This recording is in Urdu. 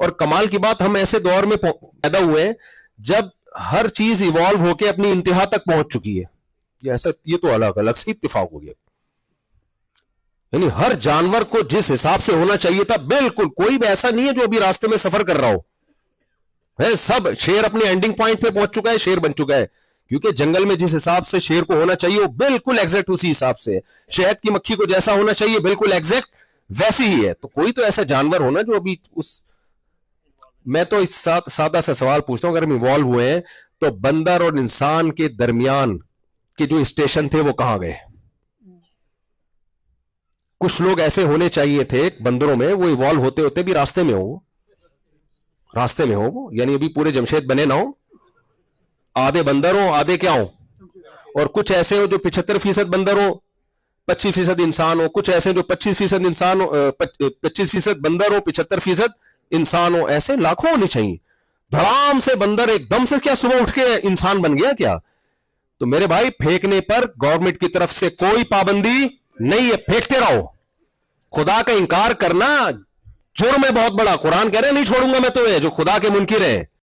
اور کمال کی بات ہم ایسے دور میں پیدا ہوئے ہیں جب ہر چیز ایوالو ہو کے اپنی انتہا تک پہنچ چکی ہے. یہ تو الگ سے اتفاق ہو گیا. یعنی ہر جانور کو جس حساب سے ہونا چاہیے تھا بالکل کوئی بھی ایسا نہیں ہے جو ابھی راستے میں سفر کر رہا ہو. سب شیر اپنے اینڈنگ پوائنٹ پہ پہنچ چکا ہے, شیر بن چکا ہے, کیونکہ جنگل میں جس حساب سے شیر کو ہونا چاہیے وہ بالکل ایگزیکٹ اسی حساب سے ہے. شہد کی مکھی کو جیسا ہونا چاہیے بالکل ایگزیکٹ ویسی ہی ہے. تو کوئی تو ایسا جانور ہونا جو ابھی میں تو اس سادہ سا سوال پوچھتا ہوں, اگر ہم ایوالو ہوئے ہیں تو بندر اور انسان کے درمیان کے جو اسٹیشن تھے وہ کہاں گئے؟ کچھ لوگ ایسے ہونے چاہیے تھے بندروں میں, وہ ایوالو ہوتے ہوتے بھی راستے میں ہو, یعنی ابھی پورے جمشید بنے نہ ہو, آدھے بندر ہو آدھے کیا ہو, اور کچھ ایسے ہو جو 75% بندر ہو 25% انسان ہو, کچھ ایسے جو 25% انسان ہو 25% بندر ہو 75% انسان ہو. ایسے لاکھوں ہونے چاہیے. دھڑام سے بندر ایک دم سے کیا صبح اٹھ کے انسان بن گیا کیا؟ تو میرے بھائی پھینکنے پر گورنمنٹ کی طرف سے کوئی پابندی نہیں ہے, پھینکتے رہو. خدا کا انکار کرنا جرم ہے بہت بڑا. قرآن کہہ رہے نہیں چھوڑوں گا میں تمہیں جو خدا کے منکر ہیں.